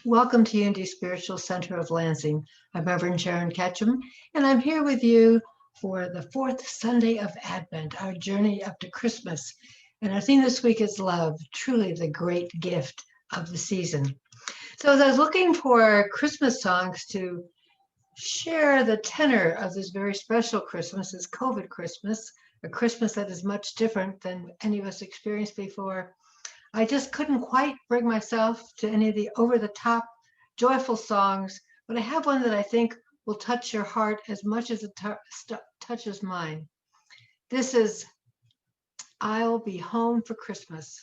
Welcome to Unity Spiritual Center of Lansing. I'm Reverend Sharon Ketchum, and I'm here with you for the fourth Sunday of Advent, our journey up to Christmas. And our theme this week is love, truly the great gift of the season. So as I was looking for Christmas songs to share the tenor of this very special Christmas, this COVID Christmas, a Christmas that is much different than any of us experienced before, I just couldn't quite bring myself to any of the over-the-top joyful songs, but I have one that I think will touch your heart as much as it touches mine. This is I'll Be Home for Christmas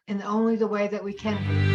in only the way that we can be.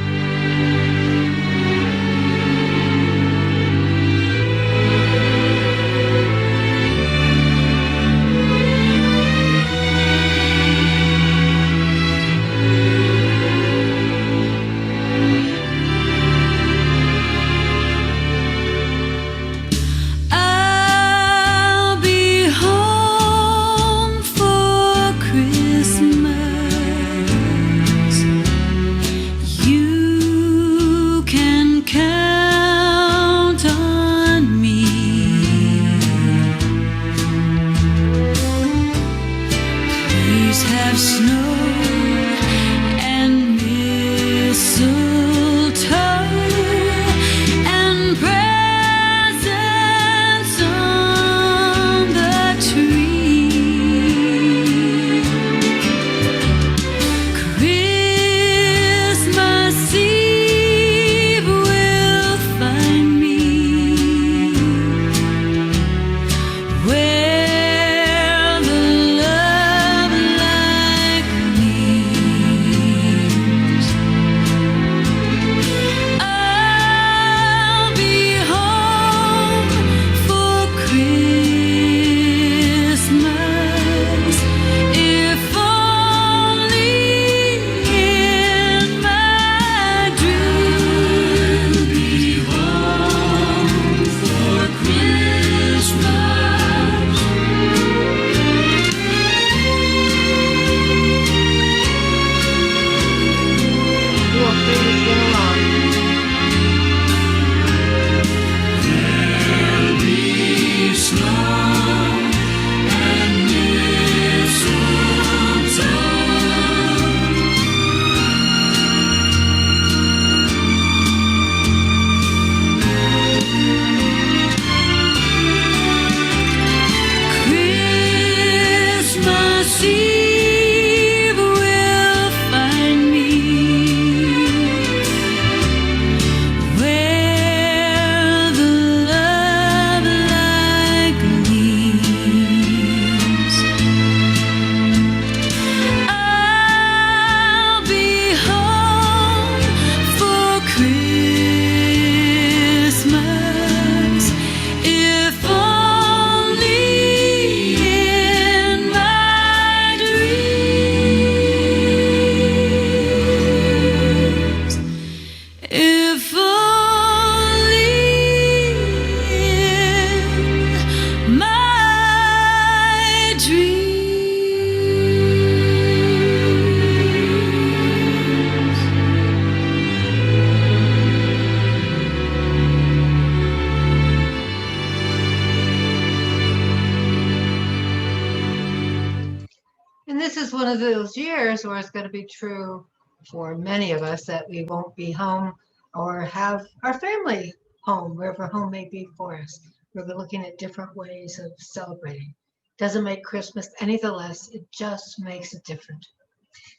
And this is one of those years where it's going to be true for many of us that we won't be home or have our family home, wherever home may be for us. We're looking at different ways of celebrating. Doesn't make Christmas any the less, it just makes it different.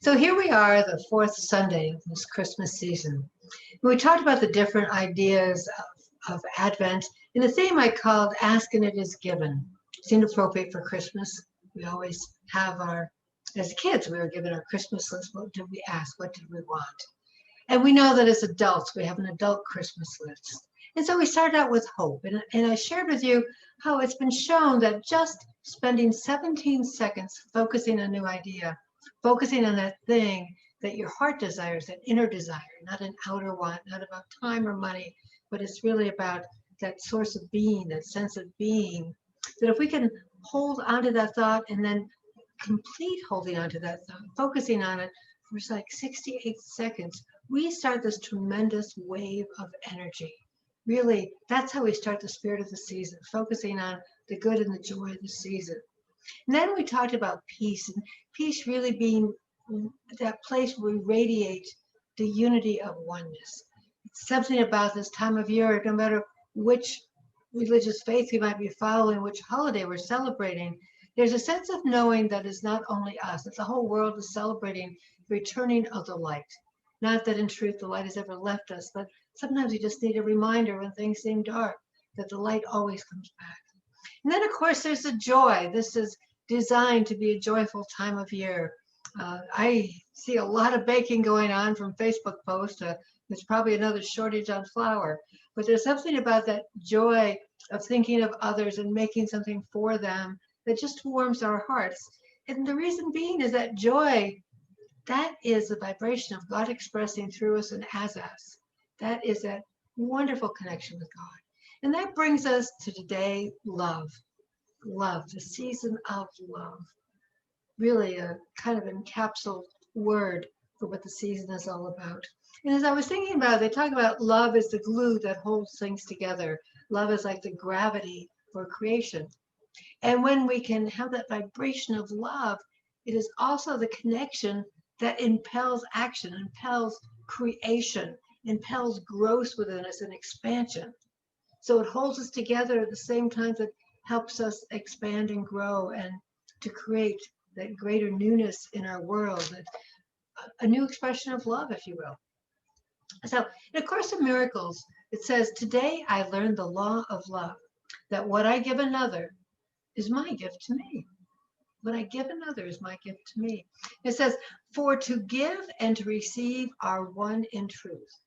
So here we are, the fourth Sunday of this Christmas season. We talked about the different ideas of Advent, and the theme I called Ask and It Is Given. Seemed appropriate for Christmas. We always have as kids, we were given our Christmas list. What did we ask? What did we want? And we know that as adults, we have an adult Christmas list. And so we started out with hope. And I shared with you how it's been shown that just spending 17 seconds focusing on a new idea, focusing on that thing that your heart desires, that inner desire, not an outer want, not about time or money, but it's really about that source of being, that sense of being, that if we can hold onto that thought and then complete holding onto that thought, focusing on it for like 68 seconds, we start this tremendous wave of energy. Really, that's how we start the spirit of the season, focusing on the good and the joy of the season. And then we talked about peace, and peace really being that place where we radiate the unity of oneness. It's something about this time of year, no matter which religious faith we might be following, which holiday we're celebrating, there's a sense of knowing that it's not only us, that the whole world is celebrating the returning of the light. Not that in truth the light has ever left us, but sometimes we just need a reminder when things seem dark that the light always comes back. And then, of course, there's the joy. This is designed to be a joyful time of year. I see a lot of baking going on from Facebook posts. There's probably another shortage on flour, but there's something about that joy of thinking of others and making something for them that just warms our hearts. And the reason being is that joy, that is the vibration of God expressing through us and as us. That is that wonderful connection with God. And that brings us to today, love. Love, the season of love. Really a kind of encapsulated word for what the season is all about. And as I was thinking about it, they talk about love is the glue that holds things together. Love is like the gravity for creation. And when we can have that vibration of love, it is also the connection that impels action, impels creation, impels growth within us and expansion. So it holds us together at the same time that helps us expand and grow and to create that greater newness in our world, a new expression of love, if you will. So in A Course in Miracles, it says, today I learned the law of love, that what I give another is my gift to me. What I give another is my gift to me. It says, for to give and to receive are one in truth.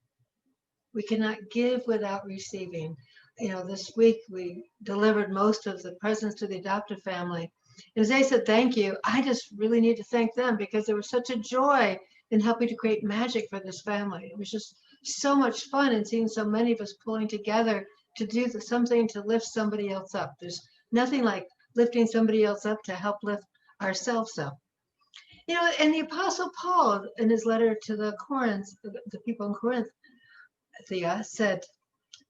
We cannot give without receiving. This week we delivered most of the presents to the adoptive family. And as they said, thank you, I just really need to thank them because there was such a joy in helping to create magic for this family. It was just so much fun and seeing so many of us pulling together to do something to lift somebody else up. There's nothing like lifting somebody else up to help lift ourselves up. And the Apostle Paul, in his letter to the people in Corinth, said,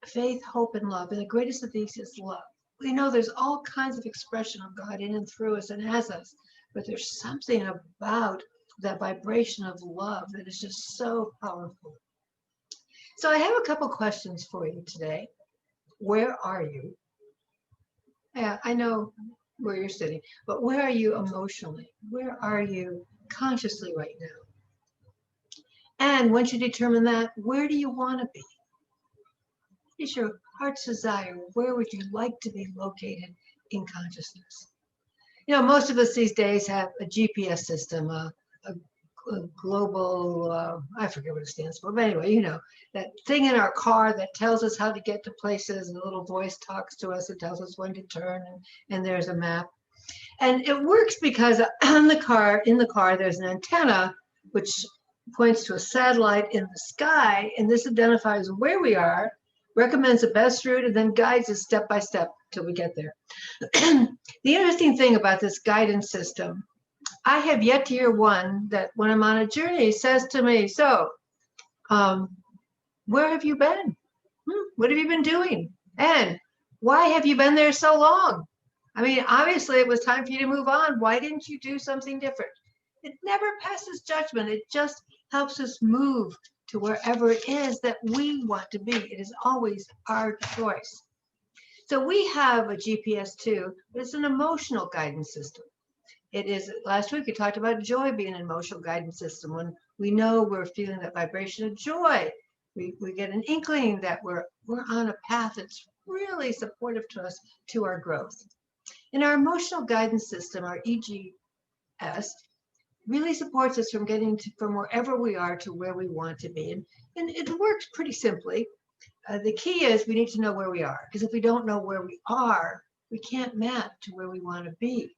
faith, hope, and love. And the greatest of these is love. We know there's all kinds of expression of God in and through us and as us, but there's something about that vibration of love that is just so powerful. So I have a couple questions for you today. Where are you? Yeah, I know where you're sitting, but where are you emotionally? Where are you consciously right now? And once you determine that, where do you want to be? What is your heart's desire? Where would you like to be located in consciousness? Most of us these days have a GPS system, a global, I forget what it stands for, but anyway, that thing in our car that tells us how to get to places, and the little voice talks to us and tells us when to turn, and there's a map. And it works because in the car, there's an antenna which points to a satellite in the sky, and this identifies where we are, recommends the best route, and then guides us step by step till we get there. The interesting thing about this guidance system, I have yet to hear one that when I'm on a journey says to me, so, where have you been? What have you been doing? And why have you been there so long? I mean, obviously it was time for you to move on. Why didn't you do something different? It never passes judgment. It just helps us move to wherever it is that we want to be. It is always our choice. So we have a GPS too, but it's an emotional guidance system. It is, last week we talked about joy being an emotional guidance system. When we know we're feeling that vibration of joy, we get an inkling that we're on a path that's really supportive to us, to our growth. And our emotional guidance system, our EGS, really supports us from getting from wherever we are to where we want to be. And it works pretty simply. The key is we need to know where we are, because if we don't know where we are, we can't map to where we want to be.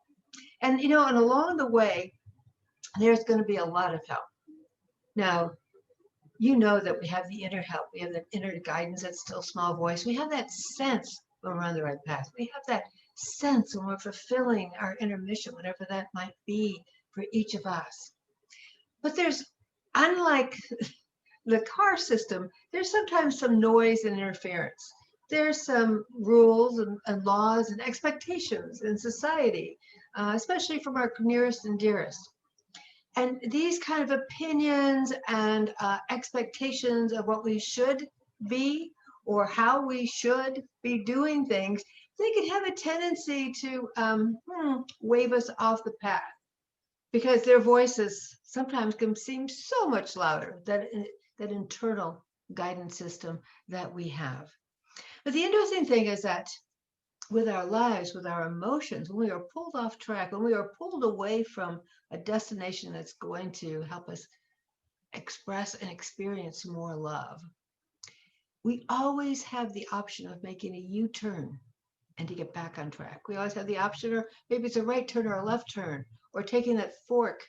And and along the way, there's going to be a lot of help. Now, that we have the inner help, we have that inner guidance, that still small voice. We have that sense when we're on the right path. We have that sense when we're fulfilling our inner mission, whatever that might be for each of us. But there's, unlike the car system, there's sometimes some noise and interference. There's some rules and laws and expectations in society, especially from our nearest and dearest. And these kind of opinions and expectations of what we should be or how we should be doing things, they can have a tendency to wave us off the path because their voices sometimes can seem so much louder than that internal guidance system that we have. But the interesting thing is that with our lives, with our emotions, when we are pulled off track, when we are pulled away from a destination that's going to help us express and experience more love, we always have the option of making a U-turn and to get back on track. We always have the option, or maybe it's a right turn or a left turn, or taking that fork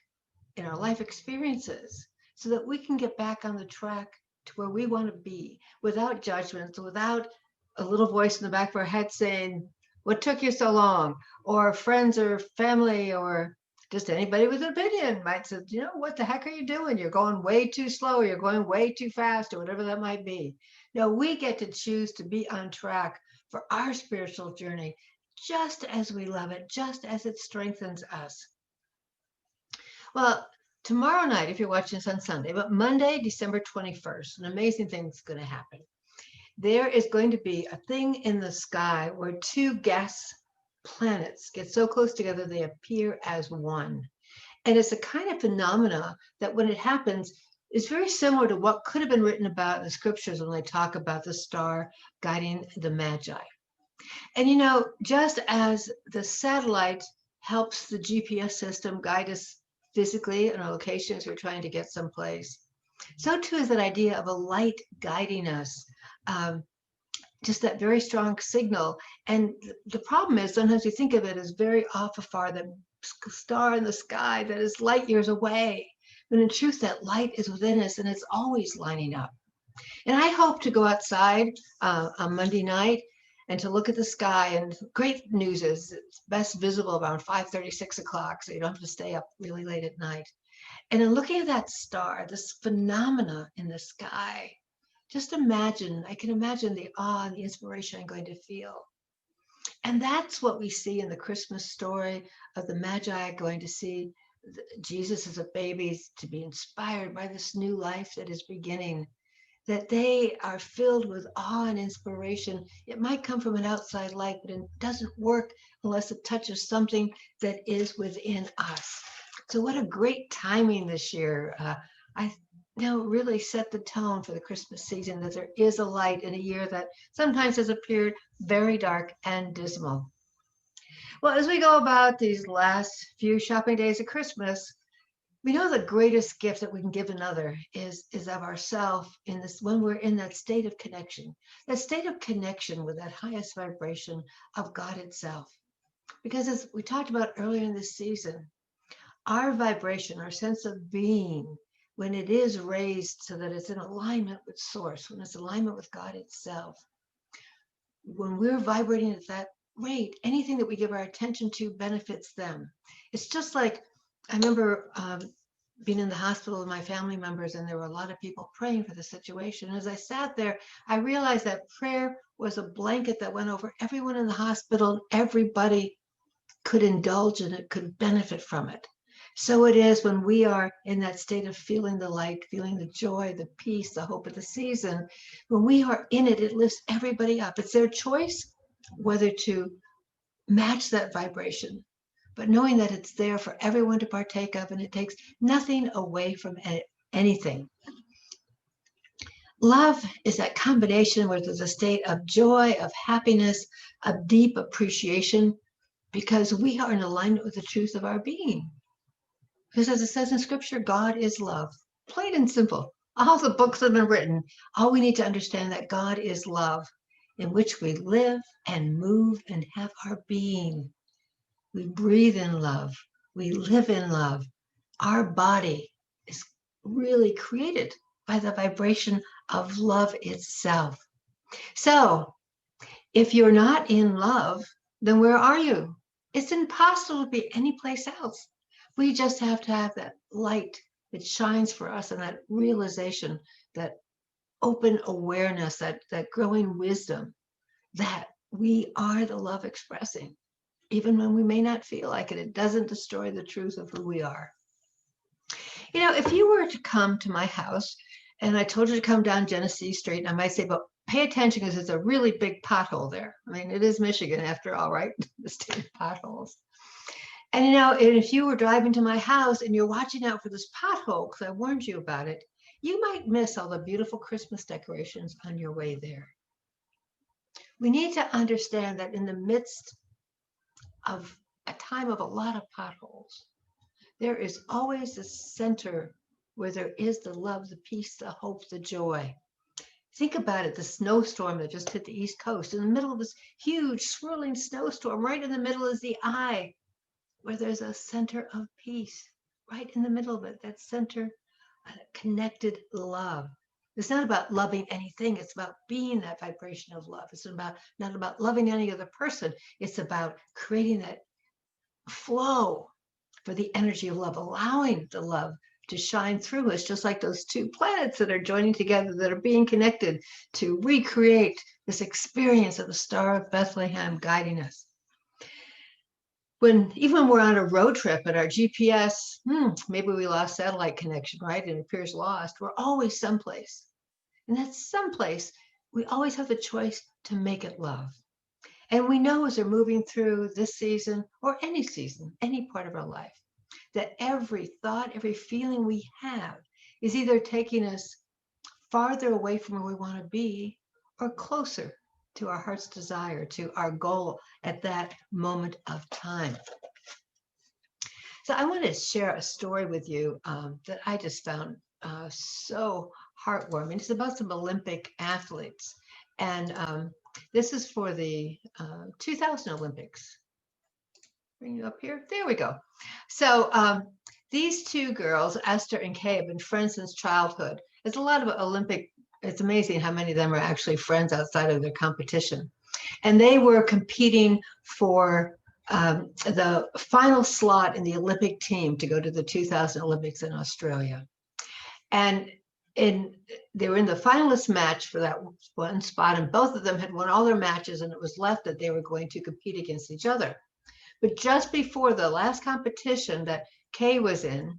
in our life experiences so that we can get back on the track to where we want to be without judgments, without a little voice in the back of our head saying, what took you so long? Or friends or family or just anybody with an opinion might say, you know, what the heck are you doing? You're going way too slow, you're going way too fast, or whatever that might be. No, we get to choose to be on track for our spiritual journey, just as we love it, just as it strengthens us. Well, tomorrow night, if you're watching this on Sunday, but Monday, December 21st, an amazing thing is going to happen. There is going to be a thing in the sky where two gas planets get so close together they appear as one. And it's a kind of phenomena that when it happens is very similar to what could have been written about in the scriptures when they talk about the star guiding the Magi. And you know, just as the satellite helps the GPS system guide us physically in our location as we're trying to get someplace, so too is that idea of a light guiding us. Just that very strong signal. And the problem is sometimes we think of it as very off afar, that star in the sky that is light years away. But in truth, that light is within us and it's always lining up. And I hope to go outside on Monday night and to look at the sky. And great news is it's best visible around 5:30, 6 o'clock, so you don't have to stay up really late at night. And in looking at that star, this phenomena in the sky, just imagine, I can imagine the awe and the inspiration I'm going to feel. And that's what we see in the Christmas story of the Magi going to see Jesus as a baby, to be inspired by this new life that is beginning, that they are filled with awe and inspiration. It might come from an outside light, but it doesn't work unless it touches something that is within us. So what a great timing this year. I really set the tone for the Christmas season, that there is a light in a year that sometimes has appeared very dark and dismal. Well, as we go about these last few shopping days of Christmas, we know the greatest gift that we can give another is of ourselves in this, when we're in that state of connection with that highest vibration of God itself. Because as we talked about earlier in this season, our vibration, our sense of being, when it is raised so that it's in alignment with Source, when it's in alignment with God itself, when we're vibrating at that rate, anything that we give our attention to benefits them. It's just like, I remember being in the hospital with my family members, and there were a lot of people praying for the situation. As I sat there, I realized that prayer was a blanket that went over everyone in the hospital. Everybody could indulge in it, could benefit from it. So it is when we are in that state of feeling the light, feeling the joy, the peace, the hope of the season. When we are in it, it lifts everybody up. It's their choice whether to match that vibration, but knowing that it's there for everyone to partake of, and it takes nothing away from anything. Love is that combination where there's a state of joy, of happiness, of deep appreciation, because we are in alignment with the truth of our being. Because as it says in Scripture, God is love. Plain and simple. All the books that have been written, all we need to understand that God is love, in which we live and move and have our being. We breathe in love. We live in love. Our body is really created by the vibration of love itself. So if you're not in love, then where are you? It's impossible to be anyplace else. We just have to have that light that shines for us, and that realization that open awareness, that growing wisdom that we are the love expressing. Even when we may not feel like it, it doesn't destroy the truth of who we are. You know, if you were to come to my house and I told you to come down Genesee Street, and I might say, but pay attention because it's a really big pothole there. I mean, it is Michigan after all, right? The state of potholes. And you know, and if you were driving to my house and you're watching out for this pothole, because I warned you about it, you might miss all the beautiful Christmas decorations on your way there. We need to understand that in the midst of a time of a lot of potholes, there is always a center where there is the love, the peace, the hope, the joy. Think about it, the snowstorm that just hit the East Coast. In the middle of this huge swirling snowstorm, right in the middle is the eye, where there's a center of peace. Right in the middle of it, that center, connected love. It's not about loving anything. It's about being that vibration of love. It's not about loving any other person. It's about creating that flow for the energy of love, allowing the love to shine through us, just like those two planets that are joining together, that are being connected to recreate this experience of the Star of Bethlehem guiding us. Even when we're on a road trip and our GPS, maybe we lost satellite connection, right? It appears lost. We're always someplace. And that someplace, we always have the choice to make it love. And we know as we're moving through this season or any season, any part of our life, that every thought, every feeling we have is either taking us farther away from where we want to be or closer to our heart's desire, to our goal at that moment of time. So I want to share a story with you that I just found so heartwarming. It's about some Olympic athletes. And this is for the 2000 Olympics. Bring you up here. There we go. So these two girls, Esther and Kay, have been friends since childhood. There's a lot of Olympic, it's amazing how many of them are actually friends outside of their competition. And they were competing for the final slot in the Olympic team to go to the 2000 Olympics in Australia. And they were in the finalist match for that one spot, and both of them had won all their matches, and it was left that they were going to compete against each other. But just before the last competition that Kay was in,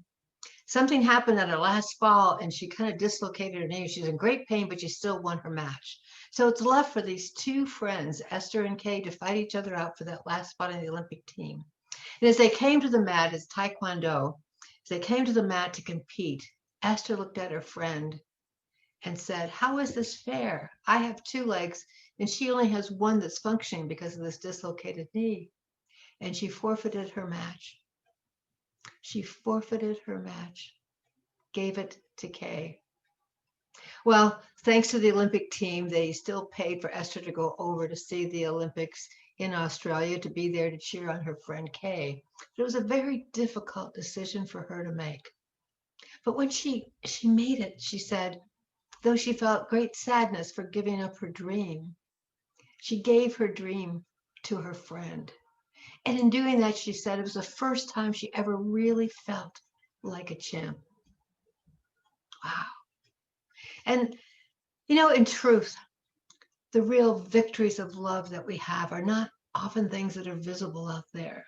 something happened at her last fall, and she kind of dislocated her knee. She's in great pain, but she still won her match. So it's left for these two friends, Esther and Kay, to fight each other out for that last spot in the Olympic team. And as they came to the mat, it's Taekwondo, as they came to the mat to compete, Esther looked at her friend and said, "How is this fair? I have two legs, and she only has one that's functioning because of this dislocated knee." And she forfeited her match. She forfeited her match, gave it to Kay. Well, thanks to the Olympic team, they still paid for Esther to go over to see the Olympics in Australia, to be there to cheer on her friend Kay. But it was a very difficult decision for her to make. But when she made it, she said, though she felt great sadness for giving up her dream, she gave her dream to her friend. And in doing that, she said it was the first time she ever really felt like a champ. Wow. And, you know, in truth, the real victories of love that we have are not often things that are visible out there.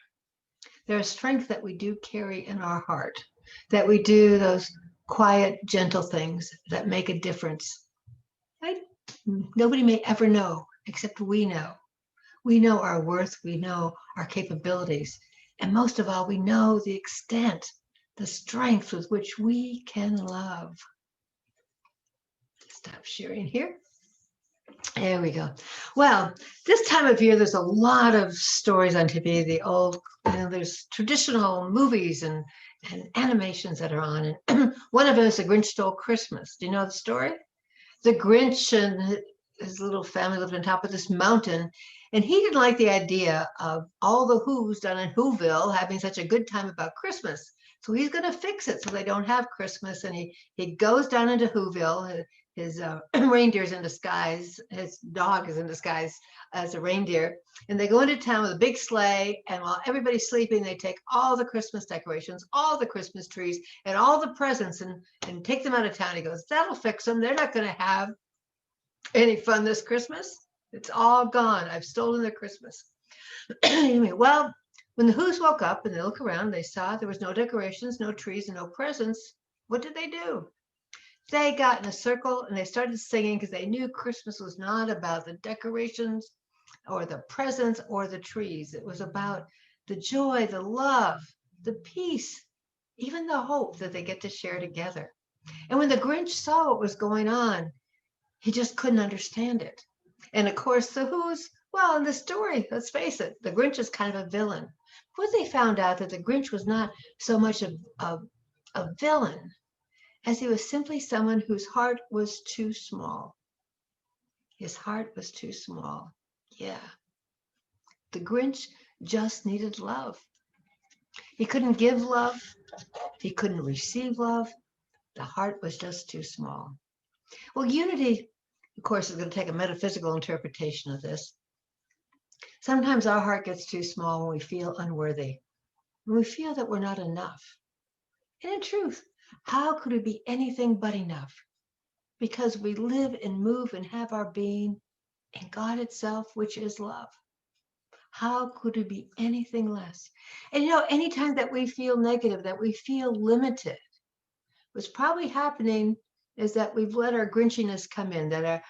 There are strengths that we do carry in our heart, that we do those quiet, gentle things that make a difference. Right? Nobody may ever know, except we know. We know our worth, we know our capabilities, and most of all, we know the extent, the strength with which we can love. Stop sharing here. There we go. Well, this time of year, there's a lot of stories on TV, the old, there's traditional movies and animations that are on. And one of them is The Grinch Stole Christmas. Do you know the story? The Grinch and his little family lived on top of this mountain, and he didn't like the idea of all the Who's down in Whoville having such a good time about Christmas. So he's going to fix it so they don't have Christmas. And he goes down into Whoville, his reindeer's in disguise. His dog is in disguise as a reindeer. And they go into town with a big sleigh. And while everybody's sleeping, they take all the Christmas decorations, all the Christmas trees, and all the presents and take them out of town. He goes, that'll fix them. They're not going to have any fun this Christmas. It's all gone. I've stolen their Christmas. Anyway, well, when the Who's woke up and they look around, they saw there was no decorations, no trees, and no presents. What did they do? They got in a circle and they started singing because they knew Christmas was not about the decorations or the presents or the trees. It was about the joy, the love, the peace, even the hope that they get to share together. And when the Grinch saw what was going on, he just couldn't understand it. And of course, the Who's, well, in the story, let's face it, the Grinch is kind of a villain. But they found out that the Grinch was not so much a villain as he was simply someone whose heart was too small. His heart was too small. Yeah. The Grinch just needed love. He couldn't give love. He couldn't receive love. The heart was just too small. Well, unity, of course, is going to take a metaphysical interpretation of this. Sometimes our heart gets too small when we feel unworthy, when we feel that we're not enough. And in truth, how could we be anything but enough? Because we live and move and have our being in God itself, which is love. How could we be anything less? And anytime that we feel negative, that we feel limited, what's probably happening is that we've let our grinchiness come in, that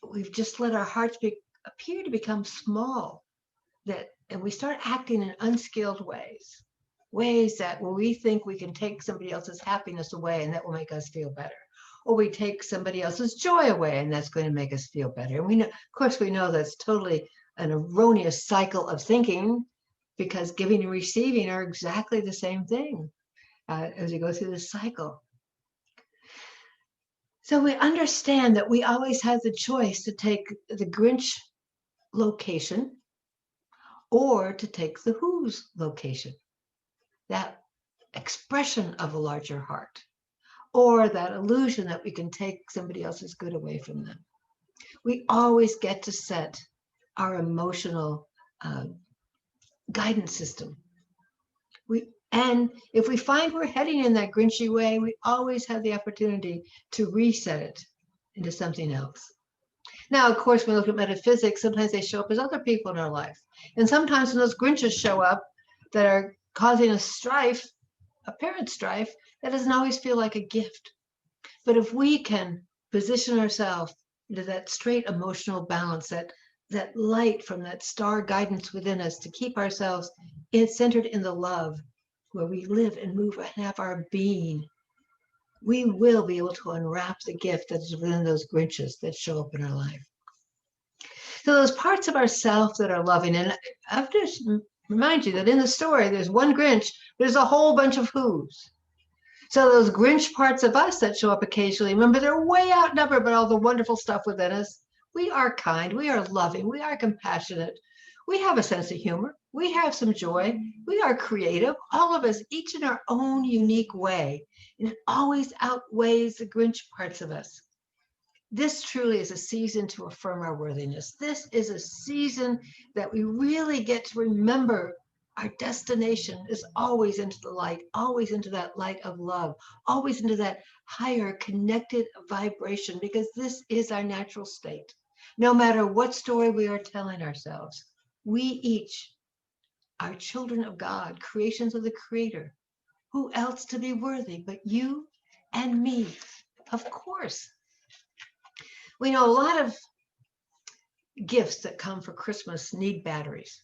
we've just let our hearts appear to become small, and we start acting in unskilled ways that where we think we can take somebody else's happiness away and that will make us feel better. Or we take somebody else's joy away and that's going to make us feel better. And we know, of course, we know that's totally an erroneous cycle of thinking, because giving and receiving are exactly the same thing as we go through this cycle. So we understand that we always have the choice to take the Grinch location or to take the Who's location, that expression of a larger heart, or that illusion that we can take somebody else's good away from them. We always get to set our emotional guidance system. And if we find we're heading in that Grinchy way, we always have the opportunity to reset it into something else. Now, of course, when we look at metaphysics, sometimes they show up as other people in our life. And sometimes when those Grinches show up that are causing us strife, apparent strife, that doesn't always feel like a gift. But if we can position ourselves into that straight emotional balance, that light from that star guidance within us to keep ourselves centered in the love, where we live and move and have our being, we will be able to unwrap the gift that is within those Grinches that show up in our life. So those parts of ourself that are loving, and I have to remind you that in the story, there's one Grinch, there's a whole bunch of Who's. So those Grinch parts of us that show up occasionally, remember, they're way outnumbered by all the wonderful stuff within us. We are kind, we are loving, we are compassionate. We have a sense of humor. We have some joy. We are creative, all of us, each in our own unique way. And it always outweighs the Grinch parts of us. This truly is a season to affirm our worthiness. This is a season that we really get to remember our destination is always into the light, always into that light of love, always into that higher connected vibration, because this is our natural state. No matter what story we are telling ourselves, we each are children of God, creations of the Creator. Who else to be worthy but you and me? Of course. We know a lot of gifts that come for Christmas need batteries.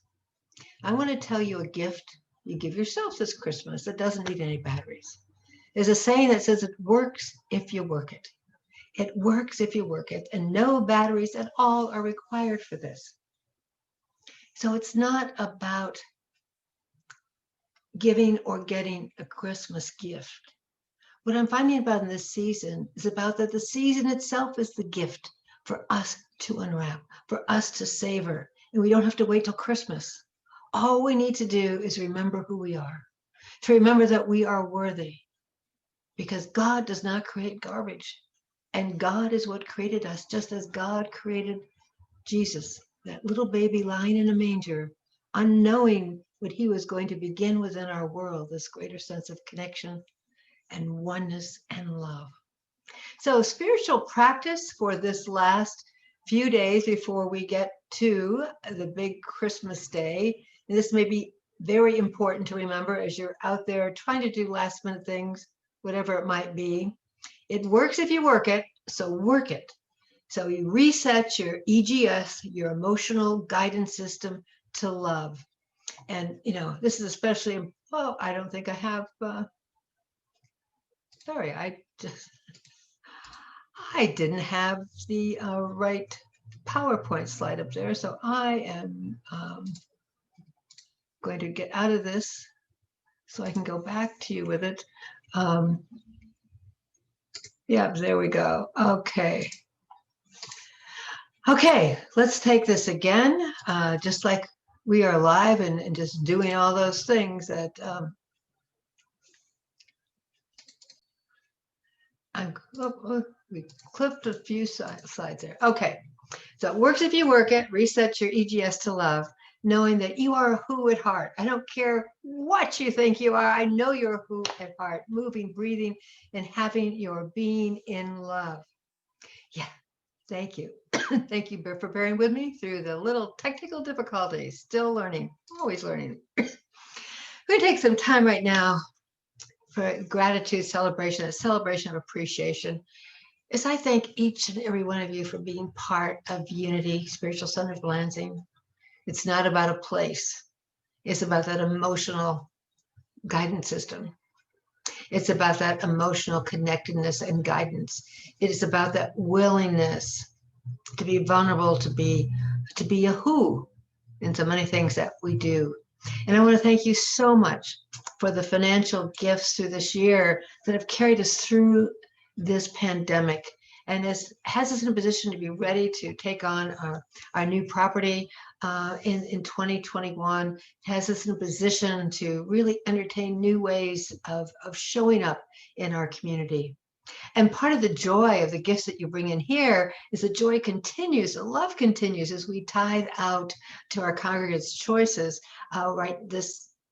I want to tell you a gift you give yourself this Christmas that doesn't need any batteries. There's a saying that says it works if you work it. It works if you work it, and no batteries at all are required for this. So it's not about giving or getting a Christmas gift. What I'm finding about in this season is about that the season itself is the gift for us to unwrap, for us to savor, and we don't have to wait till Christmas. All we need to do is remember who we are, to remember that we are worthy, because God does not create garbage. And God is what created us, just as God created Jesus, that little baby lying in a manger, unknowing what he was going to begin within our world, this greater sense of connection and oneness and love. So spiritual practice for this last few days before we get to the big Christmas day. And this may be very important to remember as you're out there trying to do last minute things, whatever it might be. It works if you work it, so work it. So you reset your EGS, your emotional guidance system, to love. And, this is especially, I don't think I have, sorry, I didn't have the right PowerPoint slide up there. So I am going to get out of this so I can go back to you with it. Yeah, there we go. Okay. Okay, let's take this again, just like we are live and just doing all those things that we clipped a few slides there. Okay, so it works if you work it. Reset your EGS to love, knowing that you are a who at heart. I don't care what you think you are. I know you're a who at heart, moving, breathing, and having your being in love. Yeah, thank you. Thank you for bearing with me through the little technical difficulties. Still learning, always learning. We're going to take some time right now for gratitude celebration, a celebration of appreciation. As I thank each and every one of you for being part of Unity Spiritual Center of Lansing. It's not about a place. It's about that emotional guidance system. It's about that emotional connectedness and guidance. It is about that willingness to be vulnerable, to be a who in so many things that we do. And I want to thank you so much for the financial gifts through this year that have carried us through this pandemic and has us in a position to be ready to take on our new property in 2021, has us in a position to really entertain new ways of showing up in our community. And part of the joy of the gifts that you bring in here is the joy continues, the love continues as we tithe out to our congregants' choices.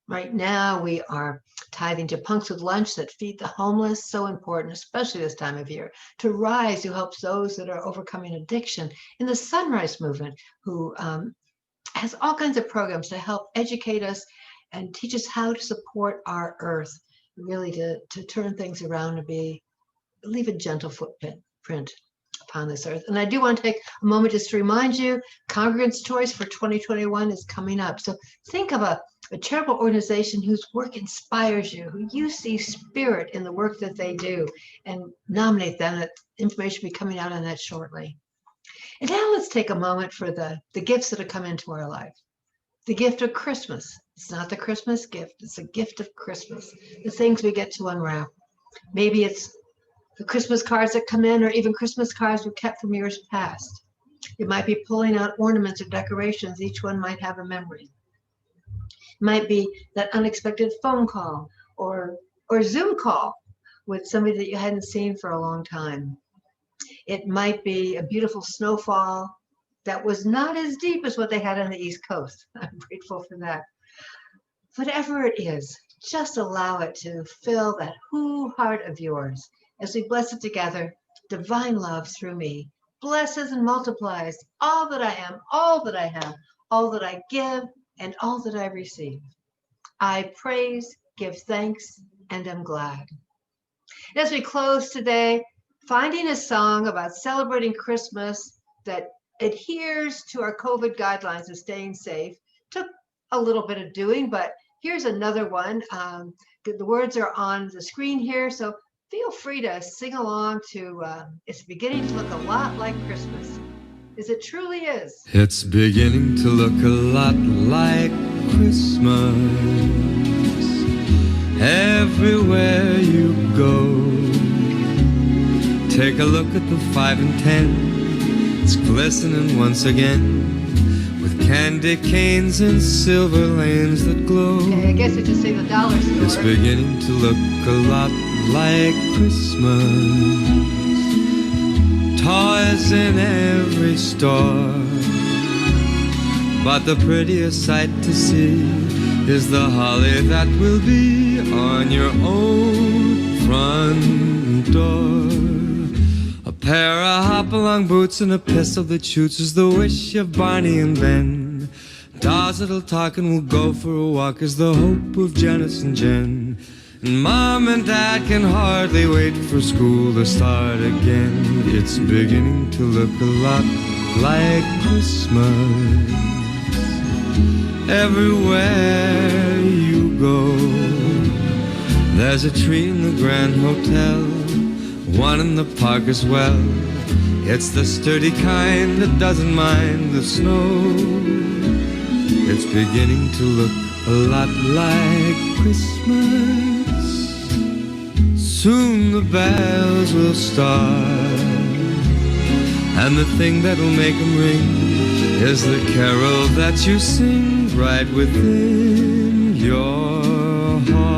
Right now, we are tithing to Punks with Lunch that feed the homeless, so important, especially this time of year, to Rise, who helps those that are overcoming addiction, in the Sunrise Movement, who has all kinds of programs to help educate us and teach us how to support our earth, really to turn things around and leave a gentle footprint upon this earth. And I do want to take a moment just to remind you, Congregants' Choice for 2021 is coming up. So think of a charitable organization whose work inspires you, who you see spirit in the work that they do, and nominate them. That information will be coming out on that shortly. And now let's take a moment for the gifts that have come into our life. The gift of Christmas. It's not the Christmas gift. It's a gift of Christmas. The things we get to unwrap. Maybe it's the Christmas cards that come in, or even Christmas cards we kept from years past. It might be pulling out ornaments or decorations. Each one might have a memory. It might be that unexpected phone call or Zoom call with somebody that you hadn't seen for a long time. It might be a beautiful snowfall that was not as deep as what they had on the East Coast. I'm grateful for that. Whatever it is, just allow it to fill that who heart of yours. As we bless it together, divine love through me blesses and multiplies all that I am, all that I have, all that I give, and all that I receive. I praise, give thanks, and am glad. As we close today, finding a song about celebrating Christmas that adheres to our COVID guidelines of staying safe took a little bit of doing, but here's another one. The words are on the screen here, so feel free to sing along to It's Beginning to Look a Lot Like Christmas, as it truly is. It's beginning to look a lot like Christmas everywhere you go. Take a look at the 5 and 10. It's glistening once again with candy canes and silver lanes that glow. Okay, I guess we just say the dollar store. It's beginning to look a lot like Christmas toys in every store. But the prettiest sight to see is the holly that will be on your own front door. A pair of hop-along boots and a pistol that shoots is the wish of Barney and Ben. Dolls that'll talk and will go for a walk is the hope of Janice and Jen. And Mom and Dad can hardly wait for school to start again. It's beginning to look a lot like Christmas. Everywhere you go, there's a tree in the Grand Hotel, one in the park as well. It's the sturdy kind that doesn't mind the snow. It's beginning to look a lot like Christmas. Soon the bells will start, and the thing that'll make them ring is the carol that you sing right within your heart.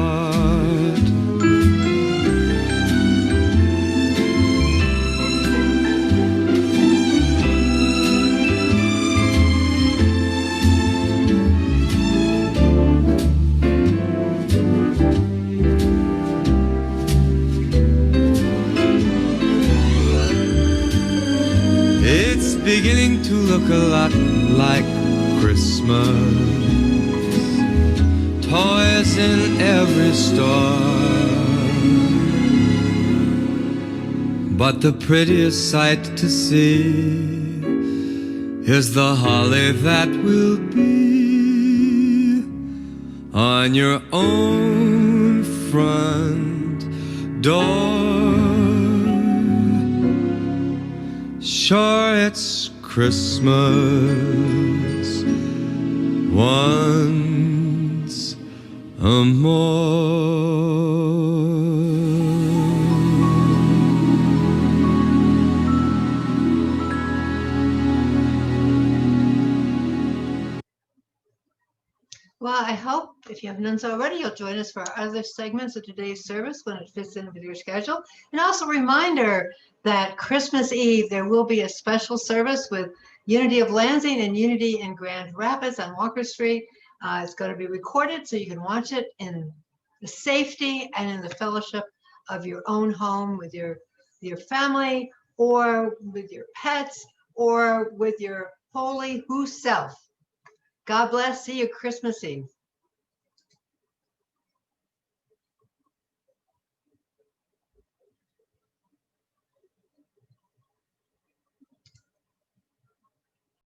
It's beginning to look a lot like Christmas. Toys in every store. But the prettiest sight to see is the holly that will be on your own front door. Sure, it's Christmas once more. Well, I hope, if you haven't done so already, you'll join us for our other segments of today's service when it fits in with your schedule. And also a reminder that Christmas Eve, there will be a special service with Unity of Lansing and Unity in Grand Rapids on Walker Street. It's going to be recorded so you can watch it in the safety and in the fellowship of your own home with your family or with your pets or with your holy who self. God bless. See you Christmas Eve.